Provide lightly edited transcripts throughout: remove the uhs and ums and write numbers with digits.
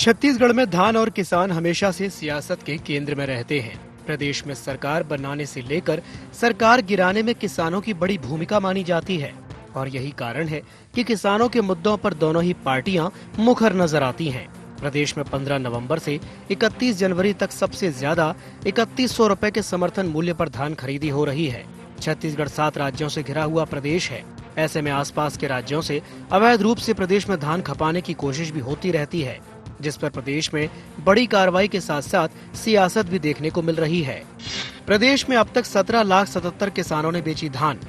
छत्तीसगढ़ में धान और किसान हमेशा से सियासत के केंद्र में रहते हैं। प्रदेश में सरकार बनाने से लेकर सरकार गिराने में किसानों की बड़ी भूमिका मानी जाती है और यही कारण है कि किसानों के मुद्दों पर दोनों ही पार्टियां मुखर नजर आती हैं। प्रदेश में 15 नवंबर से 31 जनवरी तक सबसे ज्यादा 3100 रुपए के समर्थन मूल्य पर धान खरीदी हो रही है। छत्तीसगढ़ 7 राज्यों से घिरा हुआ प्रदेश है। ऐसे में आसपास के राज्यों से अवैध रूप से प्रदेश में धान खपाने की कोशिश भी होती रहती है, जिस पर प्रदेश में बड़ी कार्रवाई के साथ साथ सियासत भी देखने को मिल रही है। प्रदेश में अब तक 17,77,000 किसानों ने बेची धान।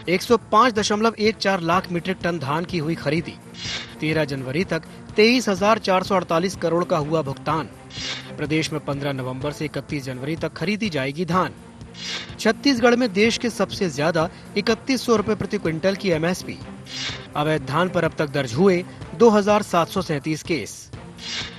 105.14 लाख मीट्रिक टन धान की हुई खरीदी। 13 जनवरी तक 23,448 करोड़ का हुआ भुगतान। प्रदेश में 15 नवंबर से 31 जनवरी तक खरीदी जाएगी धान। छत्तीसगढ़ में देश के सबसे ज्यादा 3100 रुपए प्रति क्विंटल की एमएसपी। अवैध धान पर अब तक दर्ज हुए 2,737 केस।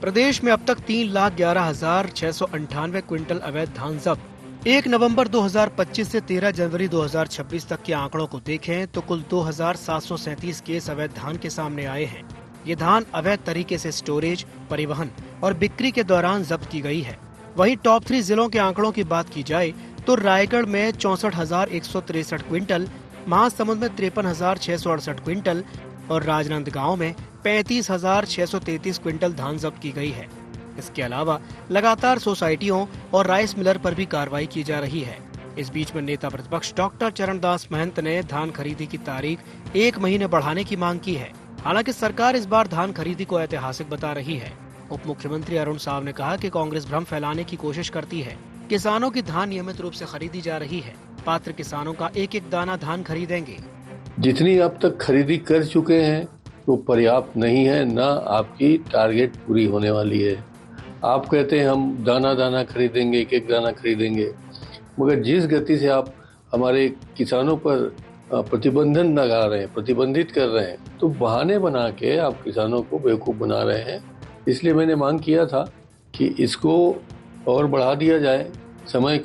प्रदेश में अब तक 3,11,698 क्विंटल अवैध धान जब्त। 1 नवंबर 2025 से 13 जनवरी 2026 तक के आंकड़ों को देखें तो कुल 2,737 केस अवैध धान के सामने आए हैं। ये धान अवैध तरीके से स्टोरेज, परिवहन और बिक्री के दौरान जब्त की गई है। वहीं टॉप 3 जिलों के आंकड़ों की बात की जाए तो रायगढ़ में 64,163 क्विंटल, महासमुंद में 53,668 क्विंटल और राजनांदगांव में 35,633 क्विंटल धान जब्त की गई है। इसके अलावा लगातार सोसाइटियों और राइस मिलर पर भी कार्रवाई की जा रही है। इस बीच में नेता प्रतिपक्ष डॉक्टर चरणदास महंत ने धान खरीदी की तारीख 1 महीने बढ़ाने की मांग की है। हालांकि सरकार इस बार धान खरीदी को ऐतिहासिक बता रही है। उप मुख्यमंत्री अरुण साव ने कहा कि कांग्रेस भ्रम फैलाने की कोशिश करती है। किसानों की धान नियमित रूप से खरीदी जा रही है। पात्र किसानों का एक एक दाना धान खरीदेंगे। जितनी अब तक खरीदी कर चुके हैं वो पर्याप्त नहीं है, न आपकी टारगेट पूरी होने वाली है। आप कहते हैं हम दाना दाना खरीदेंगे, एक एक दाना खरीदेंगे, मगर जिस गति से आप हमारे किसानों पर प्रतिबंधन लगा रहे हैं, प्रतिबंधित कर रहे हैं, तो बहाने बना के आप किसानों को बेवकूफ़ बना रहे हैं। इसलिए मैंने मांग किया था कि इसको और बढ़ा दिया जाए। समय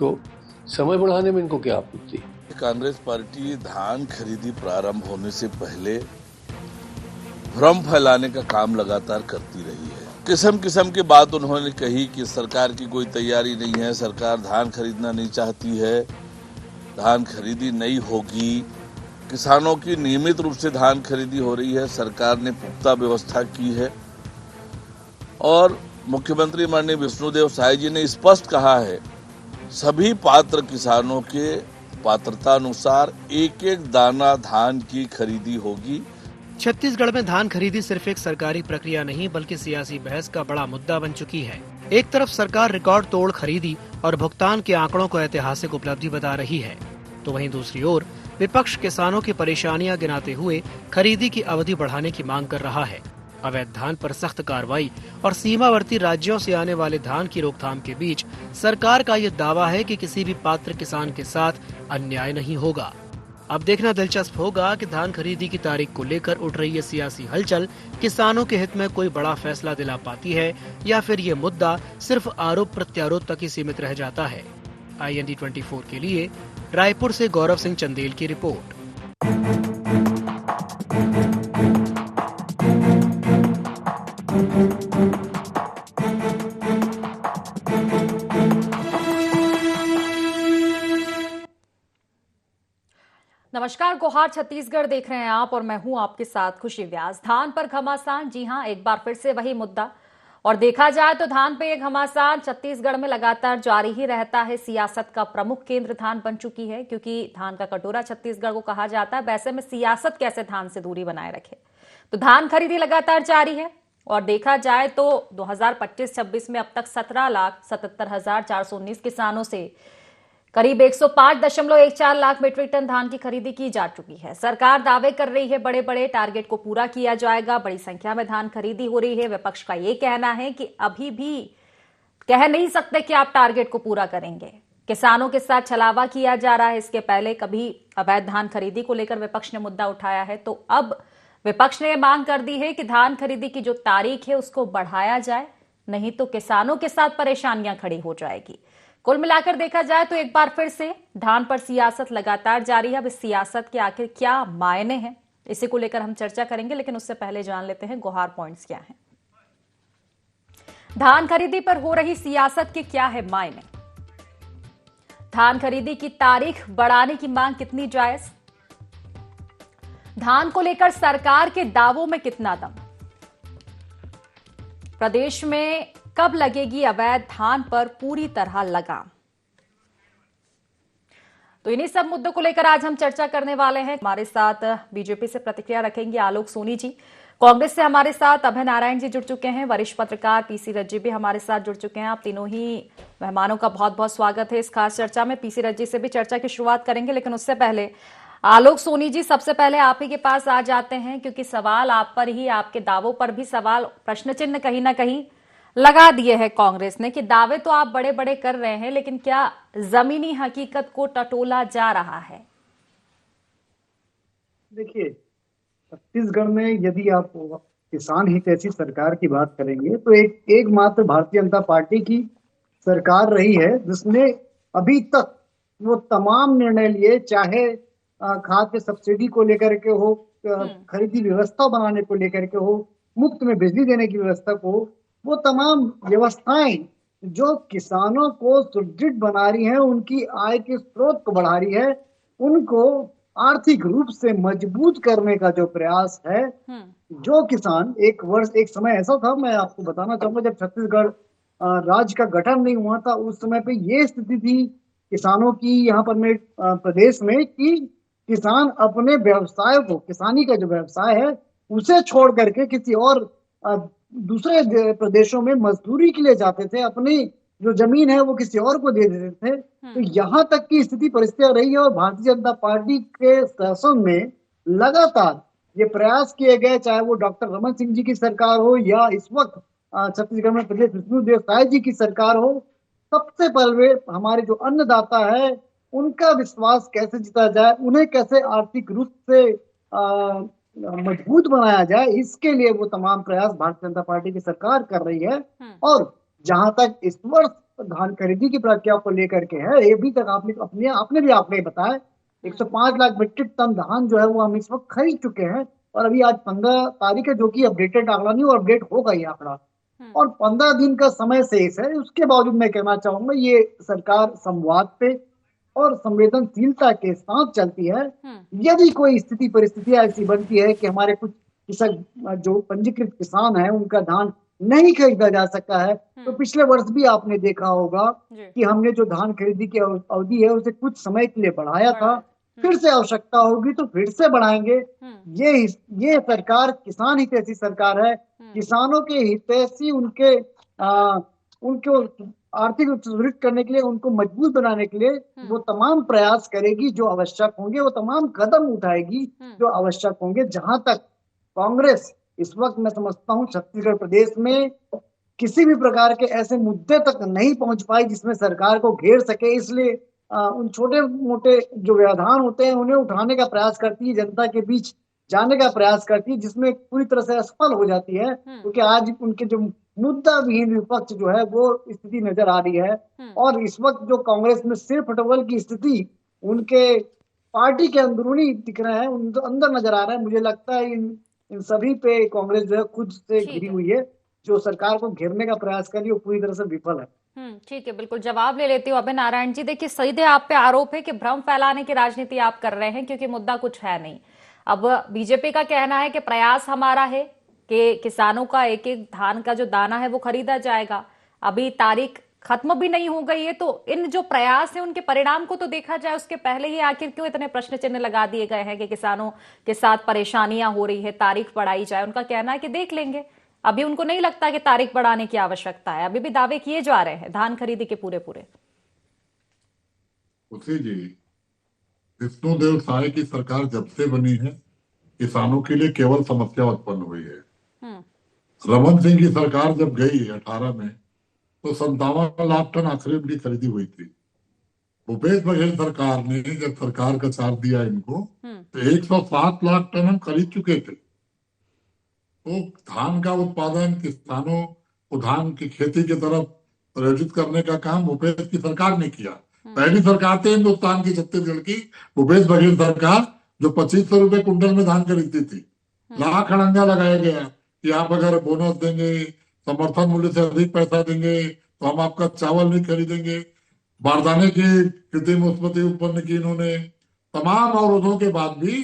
बढ़ाने में इनको क्या आपत्ति? कांग्रेस पार्टी धान खरीदी प्रारंभ होने से पहले भ्रम फैलाने का काम लगातार करती रही है। किस्म किस्म की बात उन्होंने कही कि सरकार की कोई तैयारी नहीं है, सरकार धान खरीदना नहीं चाहती है, धान खरीदी नहीं होगी। किसानों की नियमित रूप से धान खरीदी हो रही है, सरकार ने पुख्ता व्यवस्था की है और मुख्यमंत्री माननीय विष्णुदेव साय जी ने स्पष्ट कहा है सभी पात्र किसानों के पात्रता अनुसार एक एक दाना धान की खरीदी होगी। छत्तीसगढ़ में धान खरीदी सिर्फ एक सरकारी प्रक्रिया नहीं बल्कि सियासी बहस का बड़ा मुद्दा बन चुकी है। एक तरफ सरकार रिकॉर्ड तोड़ खरीदी और भुगतान के आंकड़ों को ऐतिहासिक उपलब्धि बता रही है, तो वहीं दूसरी ओर विपक्ष किसानों की परेशानियां गिनाते हुए खरीदी की अवधि बढ़ाने की मांग कर रहा है। अवैध धान पर सख्त कार्रवाई और सीमावर्ती राज्यों से आने वाले धान की रोकथाम के बीच सरकार का ये दावा है कि किसी भी पात्र किसान के साथ अन्याय नहीं होगा। अब देखना दिलचस्प होगा कि धान खरीदी की तारीख को लेकर उठ रही ये सियासी हलचल किसानों के हित में कोई बड़ा फैसला दिला पाती है या फिर ये मुद्दा सिर्फ आरोप प्रत्यारोप तक ही सीमित रह जाता है। IND 24 के लिए रायपुर से गौरव सिंह चंदेल की रिपोर्ट। नमस्कार, गोहार छत्तीसगढ़ देख रहे हैं आप और मैं हूं आपके साथ खुशी व्यास। धान पर घमासान, जी हां, एक बार फिर से वही मुद्दा। और देखा जाए तो धान पे घमासान छत्तीसगढ़ में लगातार जारी ही रहता है। सियासत का प्रमुख केंद्र धान बन चुकी है, क्योंकि धान का कटोरा छत्तीसगढ़ को कहा जाता है। वैसे में सियासत कैसे धान से दूरी बनाए रखे, तो धान खरीदी लगातार जारी है। और देखा जाए तो 2025-26 में अब तक 17,77,419 किसानों से करीब 105.14 लाख मीट्रिक टन धान की खरीदी की जा चुकी है। सरकार दावे कर रही है बड़े बड़े टारगेट को पूरा किया जाएगा, बड़ी संख्या में धान खरीदी हो रही है। विपक्ष का ये कहना है कि अभी भी कह नहीं सकते कि आप टारगेट को पूरा करेंगे। किसानों के साथ छलावा किया जा रहा है। इसके पहले कभी अवैध धान खरीदी को लेकर विपक्ष ने मुद्दा उठाया है, तो अब विपक्ष ने मांग कर दी है कि धान खरीदी की जो तारीख है उसको बढ़ाया जाए, नहीं तो किसानों के साथ परेशानियां खड़ी हो जाएगी। कुल मिलाकर देखा जाए तो एक बार फिर से धान पर सियासत लगातार जारी है। अब इस सियासत के आखिर क्या मायने हैं, इसी को लेकर हम चर्चा करेंगे, लेकिन उससे पहले जान लेते हैं गुहार पॉइंट्स क्या हैं। धान खरीदी पर हो रही सियासत के क्या है मायने? धान खरीदी की तारीख बढ़ाने की मांग कितनी जायज? धान को लेकर सरकार के दावों में कितना दम? प्रदेश में कब लगेगी अवैध धान पर पूरी तरह लगाम? तो इन्हीं सब मुद्दों को लेकर आज हम चर्चा करने वाले हैं। हमारे साथ बीजेपी से प्रतिक्रिया रखेंगे आलोक सोनी जी, कांग्रेस से हमारे साथ अभय नारायण जी जुड़ चुके हैं, वरिष्ठ पत्रकार पीसी रज्जी भी हमारे साथ जुड़ चुके हैं। आप तीनों ही मेहमानों का बहुत बहुत स्वागत है इस खास चर्चा में। पीसी रज्जी से भी चर्चा की शुरुआत करेंगे, लेकिन उससे पहले आलोक सोनी जी, सबसे पहले आप ही के पास आ जाते हैं, क्योंकि सवाल आप पर ही, आपके दावों पर भी सवाल, प्रश्न चिन्ह कहीं ना कहीं लगा दिए है कांग्रेस ने कि दावे तो आप बड़े बड़े कर रहे हैं, लेकिन क्या जमीनी हकीकत को टटोला जा रहा है? देखिए, छत्तीसगढ़ में यदि आप किसान हितैषी सरकार की बात करेंगे तो एकमात्र भारतीय जनता पार्टी की सरकार रही है जिसने अभी तक वो तमाम निर्णय लिए, चाहे खाद्य सब्सिडी को लेकर के हो, खरीदी व्यवस्था बनाने को लेकर के हो, मुफ्त में बिजली देने की व्यवस्था को, वो तमाम व्यवस्थाएं जो किसानों को सुदृढ़ बना रही हैं, उनकी आय के स्रोत को बढ़ा रही है, उनको आर्थिक रूप से मजबूत करने का जो प्रयास है, जो किसान एक समय ऐसा था, मैं आपको बताना चाहूंगा, जब छत्तीसगढ़ राज्य का गठन नहीं हुआ था, उस समय पे ये स्थिति थी किसानों की यहाँ पर में प्रदेश में कि किसान अपने व्यवसाय को, किसानी का जो व्यवसाय है उसे छोड़ करके किसी और दूसरे प्रदेशों में मजदूरी के लिए जाते थे, अपनी जो जमीन है वो किसी और को दे देते थे। तो यहाँ तक की स्थिति परिस्थितियां रही है और भारतीय जनता पार्टी के शासन में लगातार ये प्रयास किए गए, चाहे वो डॉक्टर रमन सिंह जी की सरकार हो या इस वक्त छत्तीसगढ़ में प्रदेश विष्णुदेव साय जी की सरकार हो। सबसे पहले हमारे जो अन्नदाता है उनका विश्वास कैसे जीता जाए, उन्हें कैसे आर्थिक रूप से मजबूत बनाया जाए, इसके लिए वो तमाम प्रयास भारतीय जनता पार्टी की सरकार कर रही है। और जहां तक इस वर्ष धान खरीदी की प्रक्रिया को लेकर के है, ये भी तक आपने बताया 105 लाख मीट्रिक टन धान जो है वो हम इस वक्त खरीद चुके हैं, और अभी आज 15 तारीख है, जो कि अपडेटेड आंकड़ा नहीं, और अपडेट होगा ये आंकड़ा, और 15 दिन का समय शेष है। उसके बावजूद मैं कहना चाहूंगा ये सरकार संवाद पे और संवेदनशीलता के साथ चलती है। यदि कोई स्थिति परिस्थितियां ऐसी बनती है कि हमारे कुछ किसान जो पंजीकृत किसान है उनका धान नहीं खरीदा जा सकता है, तो पिछले वर्ष भी आपने देखा होगा कि हमने जो धान खरीदी की अवधि है उसे कुछ समय के लिए बढ़ाया था, फिर से आवश्यकता होगी तो फिर से बढ़ाएंगे। ये सरकार किसान हितैषी सरकार है, किसानों के हितैषी, उनको आर्थिक रूप से सुदृढ़ करने के लिए, उनको मजबूत बनाने के लिए वो तमाम प्रयास करेगी जो आवश्यक होंगे, वो तमाम कदम उठाएगी जो आवश्यक होंगे। जहां तक कांग्रेस इस वक्त मैं समझता हूँ छत्तीसगढ़ प्रदेश में किसी भी प्रकार के ऐसे मुद्दे तक नहीं पहुंच पाई जिसमें सरकार को घेर सके, इसलिए उन छोटे मोटे जो व्यवधान होते हैं उन्हें उठाने का प्रयास करती है, जनता के बीच जाने का प्रयास करती है, जिसमें पूरी तरह से असफल हो जाती है, क्योंकि आज उनके जो मुद्दा विहीन विपक्ष जो है वो स्थिति नजर आ रही है। और इस वक्त जो कांग्रेस में सिर फटवल की स्थिति उनके पार्टी के अंदरूनी दिख रहा है, उन अंदर नजर आ रहा है। मुझे लगता है इन सभी पे कांग्रेस जो है खुद से घिरी हुई है, जो सरकार को घेरने का प्रयास कर रही है वो पूरी तरह से विफल है। ठीक है, बिल्कुल जवाब ले लेती हूँ अभय नारायण जी। देखिए, सीधे आप पे आरोप है कि भ्रम फैलाने की राजनीति आप कर रहे हैं, क्योंकि मुद्दा कुछ है नहीं। अब बीजेपी का कहना है कि प्रयास हमारा है कि किसानों का एक एक धान का जो दाना है वो खरीदा जाएगा। अभी तारीख खत्म भी नहीं हो गई है, तो इन जो प्रयास है उनके परिणाम को तो देखा जाए, उसके पहले ही आखिर क्यों इतने प्रश्न चिन्ह लगा दिए गए हैं कि किसानों के साथ परेशानियां हो रही है, तारीख बढ़ाई जाए। उनका कहना है कि देख लेंगे, अभी उनको नहीं लगता कि तारीख बढ़ाने की आवश्यकता है। अभी भी दावे किए जा रहे हैं धान खरीदी के पूरे। उसी जी, विष्णुदेव साय की सरकार जब से बनी है किसानों के लिए केवल समस्या उत्पन्न हुई है। रमन सिंह की सरकार जब गई 18 में तो 57 लाख टन आखिरी उनकी खरीदी हुई थी। भूपेश बघेल सरकार ने जब सरकार का साथ दिया इनको तो 107 लाख टन हम खरीद चुके थे। तो धान का उत्पादन, किसानों को धान की खेती की तरफ प्रेरित करने का काम भूपेश की सरकार ने किया। पहली सरकार थी हिंदुस्तान की छत्तीसगढ़ की भूपेश बघेल सरकार, जो 2500 रुपए कुंटल में धान खरीदती थी। लाख अड़ंगा लगाया गया कि आप अगर बोनस देंगे, समर्थन मूल्य से अधिक पैसा देंगे तो हम आपका चावल नहीं खरीदेंगे। बारदाने की कृत्रिम उत्पत्ति उत्पन्न की इन्होंने। तमाम अवरोधों के बाद भी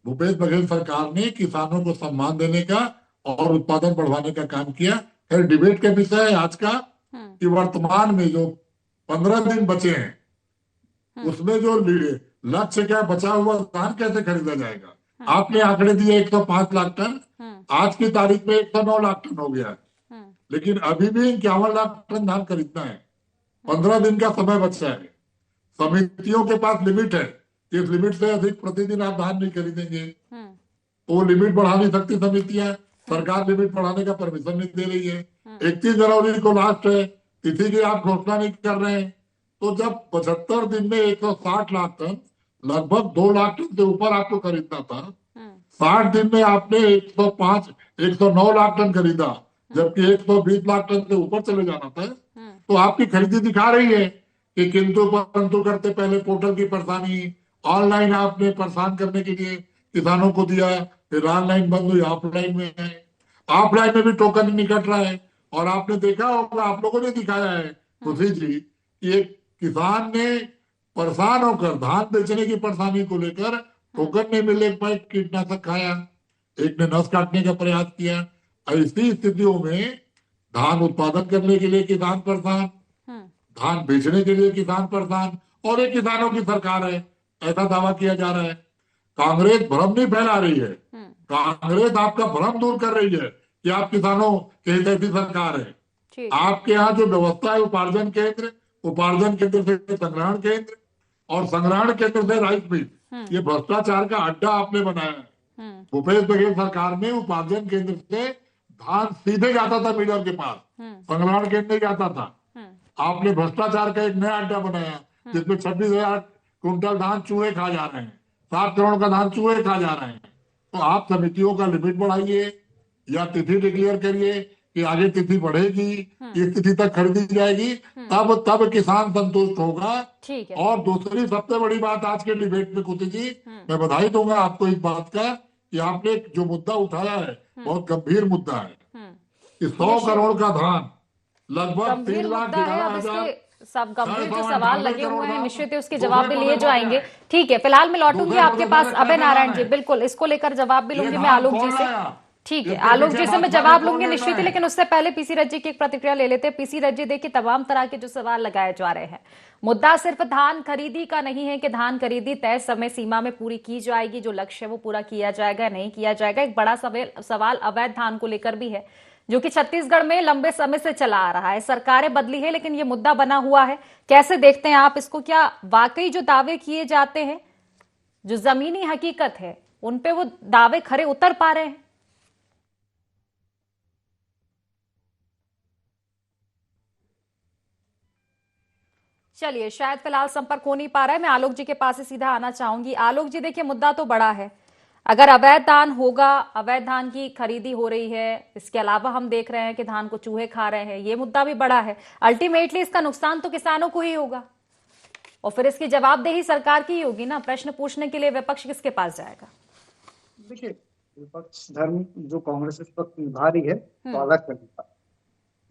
भूपेश बघेल सरकार ने किसानों को सम्मान देने का और उत्पादन बढ़ाने का काम किया। खैर डिबेट का विषय है आज का कि वर्तमान में जो 15 दिन बचे हैं उसमें जो लक्ष्य क्या, बचा हुआ धान कैसे खरीदा जाएगा। आपने आंकड़े दिए 105 लाख टन, आज की तारीख में 109 लाख टन हो गया, लेकिन अभी भी 51 लाख टन धान खरीदना है। 15 दिन का समय बचा है। समितियों के पास लिमिट है, इस लिमिट से अधिक प्रतिदिन आप धान नहीं खरीदेंगे, तो वो लिमिट बढ़ा नहीं सकती समितियां। सरकार लिमिट बढ़ाने का परमिशन नहीं दे रही है। 31 जनवरी को लास्ट है, तिथि की आप घोषणा नहीं कर रहे हैं। तो जब 75 दिन में 160 लाख टन, लगभग 2 लाख टन से ऊपर आपको खरीदना था, 60 दिन में आपने 109 लाख टन खरीदा, जबकि 120 लाख टन से ऊपर चले जाना था। तो आपकी खरीदी दिखा रही है कि किंतु परंतु करते पहले पोर्टल की परेशानी, ऑनलाइन आपने परेशान करने के लिए किसानों को दिया, फिर ऑनलाइन बंद हुई, ऑफलाइन में है। ऑफलाइन में भी टोकन नहीं कट रहा है। और आपने देखा होगा, आप लोगों ने दिखाया है खुशी जी, कि एक किसान ने परेशान होकर धान बेचने की परेशानी को लेकर टोकन नहीं मिलने पर कीटनाशक खाया, एक ने नस काटने का प्रयास किया। ऐसी स्थितियों में धान उत्पादन करने के लिए किसान परेशान, धान बेचने के लिए किसान परेशान, और ये किसानों की सरकार है ऐसा दावा किया जा रहा है। कांग्रेस भ्रम नहीं फैला रही है, कांग्रेस आपका भ्रम दूर कर रही है कि आप किसानों के हित की सरकार है। आपके यहाँ जो व्यवस्था है, उपार्जन केंद्र से संग्रहण केंद्र और संग्रहण केंद्र से राइस मिल, ये भ्रष्टाचार का अड्डा आपने बनाया है। भूपेश बघेल सरकार में उपार्जन केंद्र से धान सीधे जाता था मिलर के पास, संग्रहण केंद्र नहीं जाता था। आपने भ्रष्टाचार का एक नया अड्डा बनाया जिसमें 26,000 कुंटल धान चूहे खा जा रहे हैं, 7 करोड़ का धान चूहे खा जा रहे हैं। तो आप समितियों का लिमिट बढ़ाइए या तिथि डिक्लेयर करिए कि आगे तिथि बढ़ेगी, इस तिथि तक खरीदी जाएगी, तब किसान संतुष्ट होगा। और दूसरी सबसे बड़ी बात आज के डिबेट में कुछ जी, मैं बधाई दूंगा आपको इस बात का कि आपने जो मुद्दा उठाया है बहुत गंभीर मुद्दा है कि 100 करोड़ का धान लगभग 3,11,000 सब गंभीर जो सवाल लगे हुए हैं, निश्चित ही उसके जवाब भी लिए जाएंगे। ठीक है, फिलहाल मैं लौटूंगी आपके पास अभय नारायण जी, बिल्कुल इसको लेकर जवाब भी लूंगी मैं आलोक जी से। ठीक है, आलोक जी से मैं जवाब लूंगी निश्चित ही, लेकिन उससे पहले पीसी रज्जी की एक प्रतिक्रिया ले लेते हैं। पीसी रज्जी, देखिए तमाम तरह के जो सवाल लगाए जा रहे हैं, मुद्दा सिर्फ धान खरीदी का नहीं है कि धान खरीदी तय समय सीमा में पूरी की जाएगी, जो लक्ष्य है वो पूरा किया जाएगा नहीं किया जाएगा। एक बड़ा सवाल अवैध धान को लेकर भी है, जो कि छत्तीसगढ़ में लंबे समय से चला आ रहा है। सरकारें बदली है लेकिन ये मुद्दा बना हुआ है। कैसे देखते हैं आप इसको? क्या वाकई जो दावे किए जाते हैं, जो जमीनी हकीकत है, उन पे वो दावे खरे उतर पा रहे हैं? चलिए, शायद फिलहाल संपर्क हो नहीं पा रहा है। मैं आलोक जी के पास से सीधा आना चाहूंगी। आलोक जी, देखिए मुद्दा तो बड़ा है। अगर अवैध धान होगा, अवैध धान की खरीदी हो रही है, इसके अलावा हम देख रहे हैं कि धान को चूहे खा रहे हैं, ये मुद्दा भी बड़ा है। अल्टीमेटली इसका नुकसान तो किसानों को ही होगा और फिर इसकी जवाबदेही सरकार की ही होगी ना। प्रश्न पूछने के लिए विपक्ष किसके पास जाएगा? देखिए, विपक्ष धर्म जो कांग्रेस इस वक्त निभा रही है तो अलग कर निभा,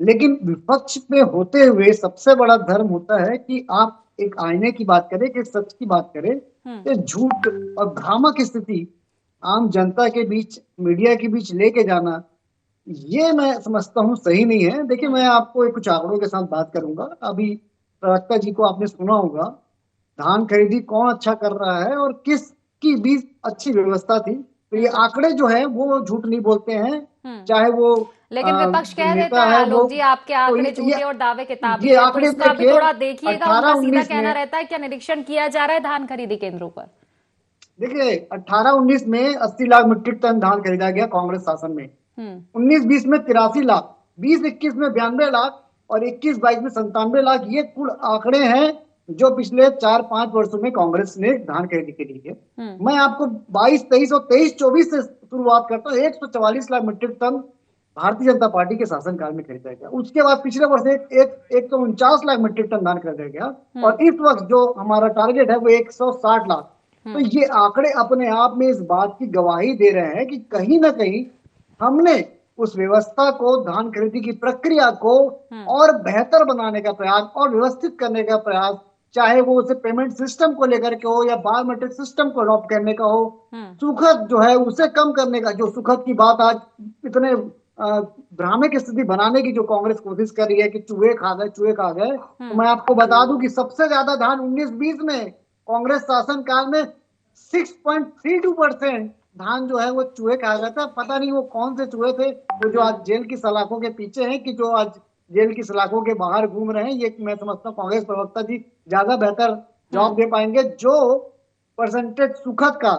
लेकिन विपक्ष में होते हुए सबसे बड़ा धर्म होता है कि आप एक आईने की बात करें, कि सच की बात करें, कि झूठ और भ्रामक स्थिति आम जनता के बीच, मीडिया के बीच लेके जाना, ये मैं समझता हूँ सही नहीं है। देखिए, मैं आपको कुछ आंकड़ों के साथ बात करूंगा। अभी प्रवक्ता जी को आपने सुना होगा, धान खरीदी कौन अच्छा कर रहा है और किसकी बीच अच्छी व्यवस्था थी। तो ये आंकड़े जो है वो झूठ नहीं बोलते हैं, चाहे वो लेकिन विपक्ष कह देता है आलोक जी, आपके आंकड़े झूठे और दावे किताबी है, तो इसका भी थोड़ा देखिएगा। उनका सीधा कहना रहता है क्या निरीक्षण किया जा रहा है धान खरीदी केंद्रों पर? देखिए, 18-19 में 80 लाख मीट्रिक टन धान खरीदा गया कांग्रेस शासन में, 19-20 में 83 लाख, 20-21 में 92 लाख और 21-22 में 97 लाख। ये कुल आंकड़े हैं जो पिछले 4-5 वर्षों में कांग्रेस ने धान खरीदी के लिए। मैं आपको 22-23 और 23-24 से शुरुआत करता हूँ। 144 lakh metric ton Bharatiya Janata party के शासनकाल में खरीदा गया। उसके बाद पिछले वर्ष 149 लाख मीट्रिक टन धान खरीदा गया और इस वक्त जो हमारा टारगेट है वो 160 लाख। तो ये आंकड़े अपने आप में इस बात की गवाही दे रहे हैं कि कहीं ना कहीं हमने उस व्यवस्था को, धान खरीदी की प्रक्रिया को और बेहतर बनाने का प्रयास और व्यवस्थित करने का प्रयास, चाहे वो उसे पेमेंट सिस्टम को लेकर के हो या बायोमेट्रिक सिस्टम को अडॉप्ट करने का हो, सुखद जो है उसे कम करने का, जो सुखद की बात आज इतने भ्रामक स्थिति बनाने की जो कांग्रेस कोशिश कर रही है कि चूहे खा गए, तो मैं आपको बता दूं कि सबसे ज्यादा धान 19-20 में कांग्रेस शासन काल में 6.32% धान जो है वो चूहे खा गया था। पता नहीं वो कौन से चूहे थे वो जो आज जेल की सलाखों के पीछे हैं, कि जो आज जेल की सलाखों के बाहर घूम रहे हैं। ये मैं समझता हूँ कांग्रेस प्रवक्ता जी ज्यादा बेहतर जवाब दे पाएंगे। जो परसेंटेज सुखद का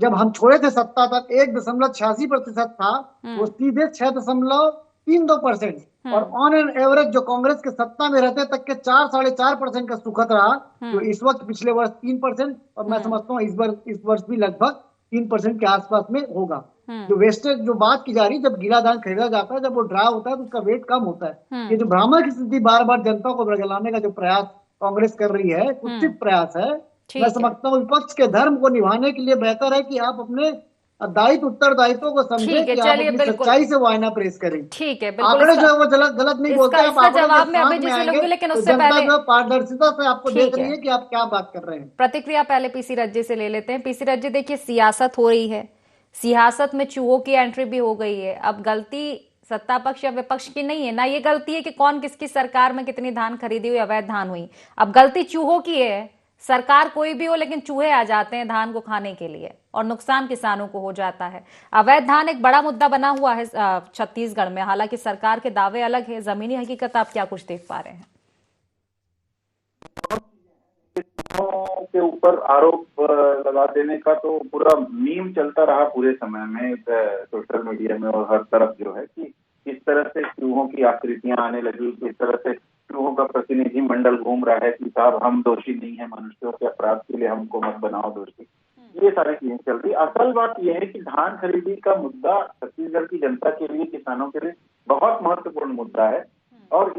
जब हम छोड़े थे सत्ता तक 1.86% था, वो सीधे 6.32%। और ऑन एन एवरेज जो कांग्रेस के सत्ता में रहते तक के 4-4.5% का सुखद रहा, जो इस वक्त पिछले वर्ष 3%, और मैं समझता हूँ इस वर्ष भी लगभग 3% के आसपास में होगा। जो वेस्टेज जो बात की जा रही, जब गीला धान खरीदा जाता है, जब वो ड्राई होता है तो उसका वेट कम होता है। ये जो भ्रामक स्थिति बार बार जनता को बरगलाने का जो प्रयास कांग्रेस कर रही है, कुत्सित प्रयास है। मैं समझता हूँ विपक्ष के धर्म को निभाने के लिए बेहतर है कि आप अपने दायित्व उत्तरदायित्व को समझे, कि आप अपनी सच्चाई से वायना प्रेस करें। ठीक है, आंकड़े जो है वो गलत नहीं बोलते। आप आंकड़ों जवाब के में अभी साथ में जिसे आएंगे लूंगी, लेकिन तो उससे जनता पहले जो है पारदर्शिता से आपको देख रही है कि आप क्या बात कर रहे हैं। प्रतिक्रिया पहले पीसी रज्जी से ले लेते हैं। पीसी रज्जी, देखिए सियासत हो रही है, सियासत में चूहों की एंट्री भी हो गई है। अब गलती सत्ता पक्ष या विपक्ष की नहीं है ना, ये गलती है कि कौन किसकी सरकार में कितनी धान खरीदी हुई, अवैध धान हुई। अब गलती चूहों की है। सरकार कोई भी हो, लेकिन चूहे आ जाते हैं धान को खाने के लिए और नुकसान किसानों को हो जाता है। अवैध धान एक बड़ा मुद्दा बना हुआ है छत्तीसगढ़ में। हालांकि सरकार के दावे अलग है, जमीनी हकीकत आप क्या कुछ देख पा रहे हैं? के ऊपर आरोप लगा देने का तो पूरा मीम चलता रहा पूरे समय में सोशल मीडिया में और हर तरफ, जो है कि किस तरह से चूहों की आकृतियां आने लगी, किस तरह से चूहों का प्रतिनिधि मंडल घूम रहा है कि साहब हम दोषी नहीं है, मनुष्यों के अपराध के लिए हमको मत बनाओ दोषी। ये सारी चीजें चल रही। असल बात यह है कि धान खरीदी का मुद्दा छत्तीसगढ़ की जनता के लिए, किसानों के लिए बहुत महत्वपूर्ण मुद्दा है। और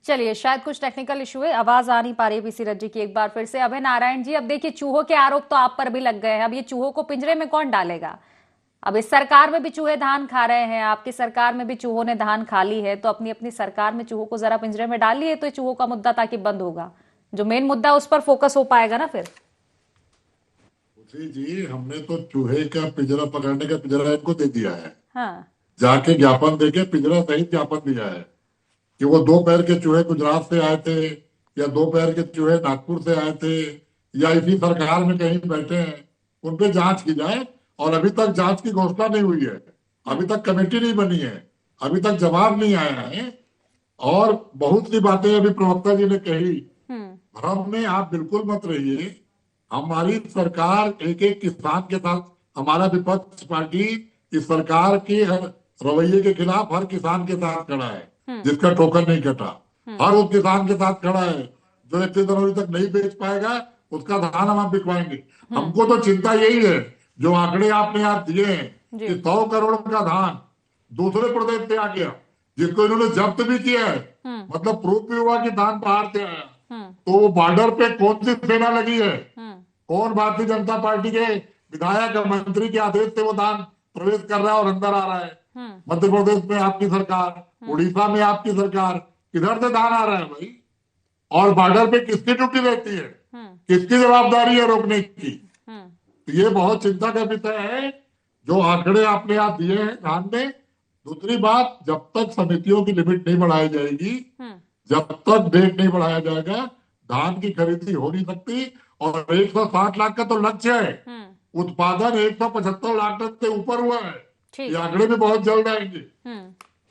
चलिए, शायद कुछ टेक्निकल इशू है, आवाज आ नहीं पा रही पीसी रज्जी की। एक बार फिर से अभय नारायण जी, अब देखिए चूहों के आरोप तो आप पर भी लग गए हैं। अब ये चूहों को पिंजरे में कौन डालेगा? अब इस सरकार में भी चूहे धान खा रहे हैं, आपकी सरकार में भी चूहों ने धान खा ली है, तो अपनी अपनी सरकार में चूहों को जरा पिंजरे में डालिए, तो चूहों का मुद्दा ताकि बंद होगा। जो मेन मुद्दा उस पर फोकस हो पाएगा ना फिर। जी, हमने तो चूहे का पिंजरा पकड़ने का पिंजरा इनको दे दिया है। हाँ, जाके ज्ञापन देके पिंजरा सहित ज्ञापन दिया है कि वो 2 पैर के चूहे गुजरात से आए थे, या 2 पैर के चूहे नागपुर से आए थे, या इसी सरकार में कहीं बैठे हैं, उन पे जांच की जाए। और अभी तक जांच की घोषणा नहीं हुई है, अभी तक कमेटी नहीं बनी है, अभी तक जवाब नहीं आया है। और बहुत सी बातें अभी प्रवक्ता जी ने कही, भ्रम में आप बिल्कुल मत रहिए। हमारी सरकार एक एक किसान के साथ, हमारा विपक्ष पार्टी इस सरकार के रवैये के खिलाफ हर किसान के साथ खड़ा है जिसका टोकन नहीं कटा। हर उस किसान के साथ खड़ा है जो 31 जनवरी तक नहीं बेच पाएगा, उसका धान हम बिकवाएंगे। हमको तो चिंता यही है, जो आंकड़े आपने आप दिए हैं कि 100 करोड़ का धान दूसरे प्रदेश से आ गया, जिसको इन्होंने जब्त भी किया है, मतलब प्रूफ भी हुआ कि धान बाहर से आया। तो वो बॉर्डर पे कौन सी सेना लगी है? कौन भारतीय जनता पार्टी के विधायक मंत्री के आदेश से वो धान प्रवेश कर रहा है और अंदर आ रहा है? मध्य प्रदेश में आपकी सरकार, उड़ीसा में आपकी सरकार, किधर से धान आ रहा है भाई? और बॉर्डर पे किसकी ड्यूटी रहती है, किसकी जवाबदारी है रोकने की? तो ये बहुत चिंता का विषय है जो आंकड़े आपने आप दिए हैं धान में। दूसरी बात, जब तक समितियों की लिमिट नहीं बढ़ाई जाएगी, जब तक डेट नहीं बढ़ाया जाएगा, धान की खरीदी हो नहीं सकती। और 160 लाख का तो लक्ष्य है, उत्पादन 175 लाख टन से ऊपर हुआ है। ये आंकड़े भी बहुत जल्द आएंगे।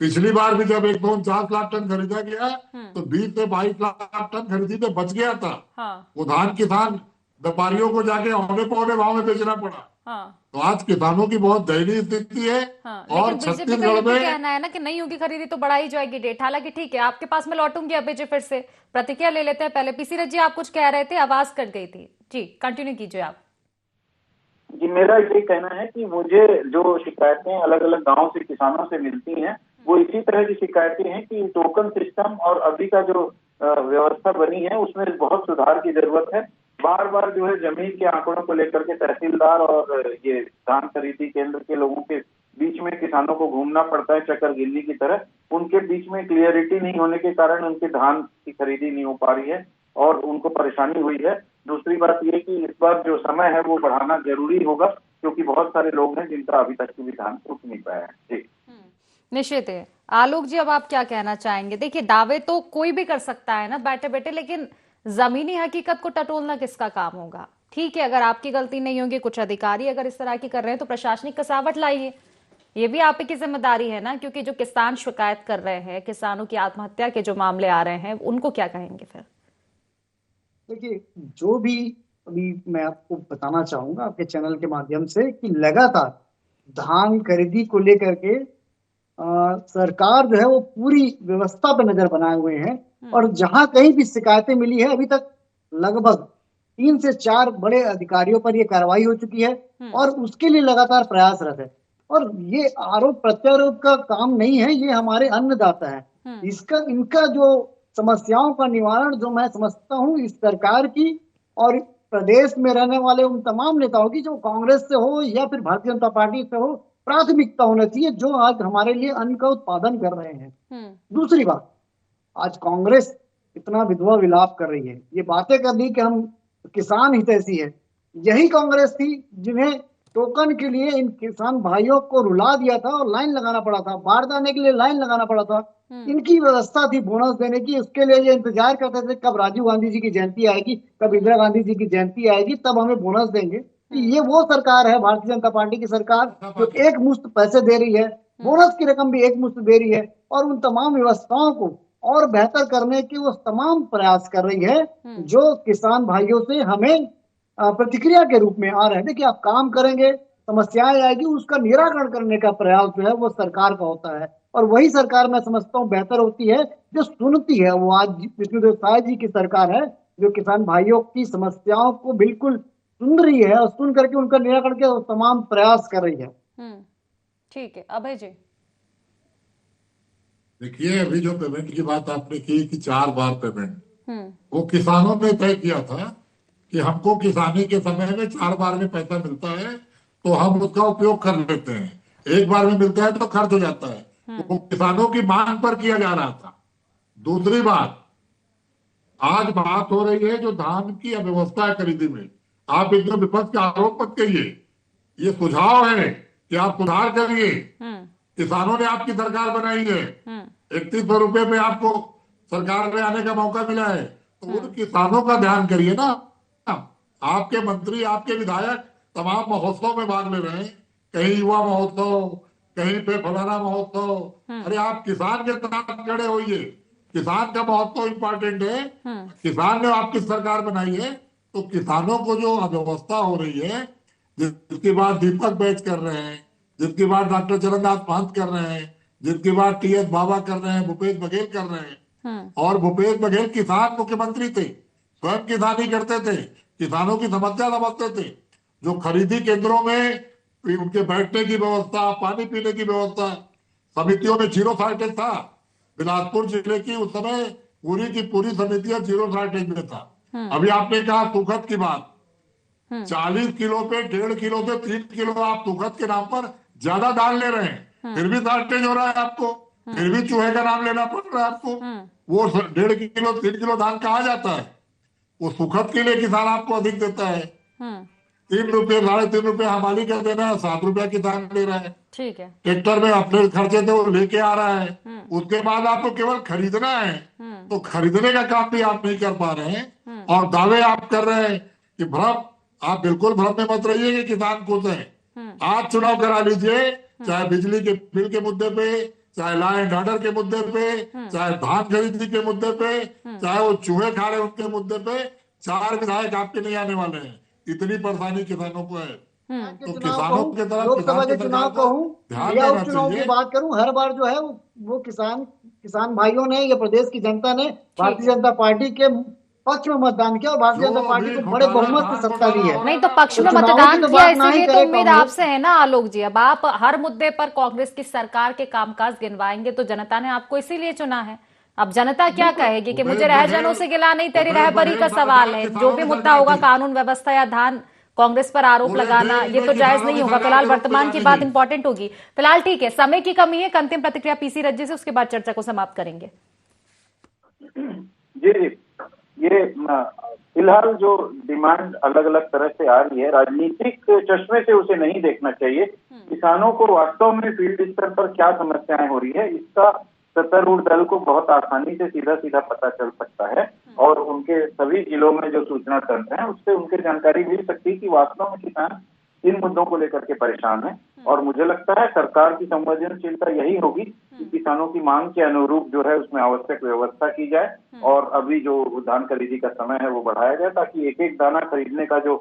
पिछली बार भी जब 149 लाख टन खरीदा गया तो 20 से 22 लाख टन खरीदी में बच गया था। वो धान किसान व्यापारियों को जाके औने पौने भाव में बेचना पड़ा। तो आज किसानों की बहुत दयनीय स्थिति है। और छत्तीसगढ़ में कहना है ना कि नहीं होगी खरीदी तो बढ़ाई जाएगी डेट। हालांकि ठीक है, आपके पास में लौटूंगी अभी जी, फिर से प्रतिक्रिया ले लेते हैं। पहले पीसी रज्जी, आप कुछ कह रहे थे, आवाज कट गई थी जी, कंटिन्यू कीजिए आप। जी, मेरा ये कहना है कि मुझे जो शिकायतें अलग अलग गांव से किसानों से मिलती हैं, वो इसी तरह की शिकायतें हैं कि टोकन सिस्टम और अभी का जो व्यवस्था बनी है उसमें बहुत सुधार की जरूरत है। बार बार जो है जमीन के आंकड़ों को लेकर के तहसीलदार और ये धान खरीदी केंद्र के लोगों के बीच में किसानों को घूमना पड़ता है चक्कर गिननी की तरह। उनके बीच में क्लियरिटी नहीं होने के कारण उनके धान की खरीदी नहीं हो पा रही है और उनको परेशानी हुई है। दूसरी बात ये कि इस बार जो समय है वो बढ़ाना जरूरी होगा, क्योंकि बहुत सारे लोग हैं जिनका अभी तक भी धान उठ नहीं पाया है। जी निश्चित है। आलोक जी, अब आप क्या कहना चाहेंगे? देखिए, दावे तो कोई भी कर सकता है ना बैठे बैठे, लेकिन जमीनी हकीकत को टटोलना किसका काम होगा? ठीक है, अगर आपकी गलती नहीं होगी, कुछ अधिकारी अगर इस तरह की कर रहे हैं तो प्रशासनिक कसावट लाइए, ये भी आप ही की जिम्मेदारी है ना, क्योंकि जो किसान शिकायत कर रहे हैं, किसानों की आत्महत्या के जो मामले आ रहे हैं, उनको क्या कहेंगे फिर? देखिए, जो भी अभी मैं आपको बताना चाहूंगा आपके चैनल के माध्यम से कि लगातार धान खरीदी को लेकर के सरकार जो है वो पूरी व्यवस्था पर नजर बनाए हुए हैं और जहां कहीं भी शिकायतें मिली है अभी तक लगभग 3 से 4 बड़े अधिकारियों पर ये कार्रवाई हो चुकी है और उसके लिए लगातार प्रयासरत है। और ये आरोप प्रत्यारोप का काम नहीं है, ये हमारे अन्नदाता है। इसका इनका जो समस्याओं का निवारण जो मैं समझता हूँ इस सरकार की और प्रदेश में रहने वाले उन तमाम नेताओं की, जो कांग्रेस से हो या फिर भारतीय जनता पार्टी से हो, प्राथमिकता होना चाहिए, जो आज हमारे लिए अन्न का उत्पादन कर रहे हैं। दूसरी बात, आज कांग्रेस इतना विधवा विलाप कर रही है, ये बातें कर दी कि हम किसान हितैषी है। यही कांग्रेस थी जिन्हें टोकन के लिए इन किसान भाइयों को रुला दिया था और लाइन लगाना पड़ा था, बाढ़ आने के लिए लाइन लगाना पड़ा था। इनकी व्यवस्था थी बोनस देने की, उसके लिए ये इंतजार करते थे कब राजीव गांधी जी की जयंती आएगी, कब इंदिरा गांधी जी की जयंती आएगी, तब हमें बोनस देंगे। ये वो सरकार है भारतीय जनता पार्टी की सरकार जो एक मुश्त पैसे दे रही है, बोनस की रकम भी एक मुश्त दे रही है और उन तमाम व्यवस्थाओं को और बेहतर करने की वो तमाम प्रयास कर रही है जो किसान भाइयों से हमें प्रतिक्रिया के रूप में आ रहे हैं। देखिए, आप काम करेंगे, समस्याएं आएगी, उसका निराकरण करने का प्रयास जो है वो सरकार का होता है और वही सरकार मैं समझता हूँ बेहतर होती है जो सुनती है। वो आज विष्णुदेव साय जी की सरकार है जो किसान भाइयों की समस्याओं को बिल्कुल सुन रही है और सुन करके उनका निराकरण के तमाम प्रयास कर रही है। ठीक है, अभय जी। देखिए, अभी जो पेमेंट की बात आपने की कि 4 बार पेमेंट, वो किसानों ने तय किया था कि हमको किसानी के समय में 4 बार में पैसा मिलता है तो हम उसका उपयोग कर लेते हैं। एक बार में मिलता है तो खर्च हो जाता है। वो किसानों की मांग पर किया जा रहा था। दूसरी बात, आज बात हो रही है जो धान की अव्यवस्था है खरीदी में, आप एकदम विपक्ष का आरोप मत करिए, ये सुझाव है कि आप सुधार करिए। किसानों ने आपकी सरकार बनाई है, 3100 रुपए में आपको सरकार में आने का मौका मिला है, तो उन किसानों का ध्यान करिए ना। आपके मंत्री, आपके विधायक तमाम महोत्सव में भाग ले रहे हैं, कहीं युवा महोत्सव, कहीं पे फलाना महोत्सव। अरे आप किसान के साथ खड़े होइए, किसान का महोत्सव इम्पोर्टेंट है। किसान ने आपकी सरकार बनाई है तो किसानों को जो अव्यवस्था हो रही है, जिसके बाद दीपक बैच कर रहे हैं, जिसके बाद डॉक्टर चरणदास महंत कर रहे हैं, जिसके बाद TS बाबा कर रहे हैं, भूपेश बघेल कर रहे हैं। और भूपेश बघेल किसान मुख्यमंत्री थे, स्वयं किसानी करते थे, किसानों की समस्या समझते थे। जो खरीदी केंद्रों में उनके बैठने की व्यवस्था, पानी पीने की व्यवस्था, समितियों में 0 शॉर्टेज था। बिलासपुर जिले की उस समय पूरी की पूरी समितियां 0 शॉर्टेज में था। अभी आपने कहा सुखद की बात, 40 किलो पे 1.5 किलो से 3 किलो आप सुखद के नाम पर ज्यादा दाल ले रहे हैं, फिर भी शॉर्टेज हो रहा है आपको, फिर भी चूहे का नाम लेना पड़ रहा है आपको। वो 1.5 किलो 3 किलो धान कहा जाता है, वो सुखद के लिए किसान आपको अधिक देता है। 3 रुपए 3.5 रुपए हमारी कर देना है, 7 रुपया किसान ले रहा है। ठीक है, ट्रैक्टर में अपने खर्चे तो वो लेके आ रहा है, उसके बाद आपको केवल खरीदना है, तो खरीदने का काम भी आप नहीं कर पा रहे हैं और दावे आप कर रहे हैं कि भ्रम। आप बिल्कुल भ्रम में मत रहिए कि किसान खुश है। आज चुनाव करा लीजिए, चाहे बिजली के बिल के मुद्दे पे, चाहे लॉ एंड ऑर्डर के मुद्दे पे, चाहे धान खरीदी के मुद्दे पे, चाहे वो चूहे खा रहे उनके मुद्दे पे, 4 विधायक आपके नहीं आने वाले हैं। इतनी परेशानी किसानों को है। तो किसानों के तरफ लोकसभा के चुनाव कहूँ या उपचुनाव की बात करूं, हर बार जो है वो किसान भाइयों ने या प्रदेश की जनता ने भारतीय जनता पार्टी के पक्ष में मतदान किया और भारतीय जनता पार्टी को बड़े बहुमत से सत्ता दी है। नहीं तो पक्ष में मतदान किया, इसीलिए तो उम्मीद आपसे है ना आलोक जी। अब आप हर मुद्दे पर कांग्रेस की सरकार के कामकाज गिनवाएंगे तो जनता ने आपको इसीलिए चुना है, अब जनता क्या कहेगी कि मुझे रहजनों से गिला नहीं, तेरी रहबरी का सवाल है। जो भी मुद्दा होगा, कानून व्यवस्था या धान कांग्रेस पर आरोप लगाना, ये तो जायज नहीं होगा। फिलहाल वर्तमान की बात इंपॉर्टेंट होगी। फिलहाल ठीक है, समय की कमी है। अंतिम प्रतिक्रिया पीसी रज्जी से, उसके बाद चर्चा को समाप्त करेंगे। जी, ये फिलहाल जो डिमांड अलग अलग तरह से आ रही है, राजनीतिक चश्मे से उसे नहीं देखना चाहिए। किसानों को वास्तव में फील्ड स्तर पर क्या समस्याएं हो रही है, इसका सत्तारूढ़ दल को बहुत आसानी से सीधा सीधा पता चल सकता है और उनके सभी जिलों में जो सूचना तंत्र है उससे उनके जानकारी मिल सकती है कि वास्तव में किसान इन मुद्दों को लेकर के परेशान है। और मुझे लगता है सरकार की संवेदनशीलता यही होगी कि किसानों की मांग के अनुरूप जो है उसमें आवश्यक व्यवस्था की जाए और अभी जो धान खरीदी का समय है वो बढ़ाया जाए, ताकि एक एक दाना खरीदने का जो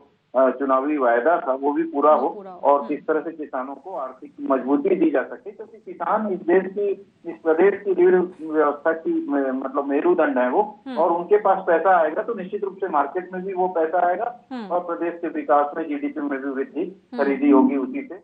चुनावी वायदा था वो भी पूरा हो और किस तरह से किसानों को आर्थिक मजबूती दी जा सके, क्योंकि किसान इस देश की, इस प्रदेश की रीढ़ व्यवस्था की मतलब मेरुदंड है वो, और उनके पास पैसा आएगा तो निश्चित रूप से मार्केट में भी वो पैसा आएगा और प्रदेश के विकास में, जीडीपी में भी वृद्धि खरीदी होगी उसी से।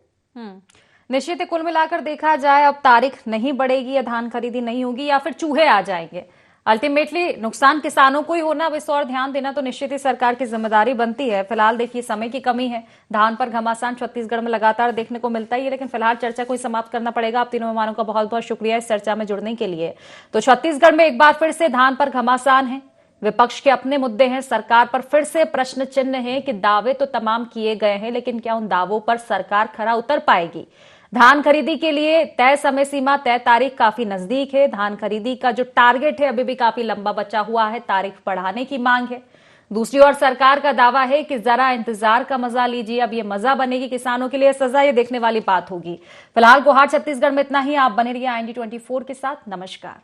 निश्चित ही कुल मिलाकर देखा जाए, अब तारीख नहीं बढ़ेगी या धान खरीदी नहीं होगी या फिर चूहे आ जाएंगे, अल्टीमेटली नुकसान किसानों को ही होना। अब इस और ध्यान देना तो निश्चित ही सरकार की जिम्मेदारी बनती है। फिलहाल देखिए, समय की कमी है, धान पर घमासान छत्तीसगढ़ में लगातार देखने को मिलता ही है, लेकिन फिलहाल चर्चा को समाप्त करना पड़ेगा। आप तीनों मेहमानों का बहुत बहुत शुक्रिया इस चर्चा में जुड़ने के लिए। तो छत्तीसगढ़ में एक बार फिर से धान पर घमासान है, विपक्ष के अपने मुद्दे हैं, सरकार पर फिर से प्रश्न चिन्ह है कि दावे तो तमाम किए गए हैं, लेकिन क्या उन दावों पर सरकार खरा उतर पाएगी। धान खरीदी के लिए तय समय सीमा, तय तारीख काफी नजदीक है। धान खरीदी का जो टारगेट है अभी भी काफी लंबा बचा हुआ है, तारीख बढ़ाने की मांग है। दूसरी ओर सरकार का दावा है कि जरा इंतजार का मजा लीजिए, अब ये मजा बनेगी किसानों के लिए सजा, ये देखने वाली बात होगी। फिलहाल गुहार छत्तीसगढ़ में इतना ही। आप बने रहिए IND24 के साथ। नमस्कार।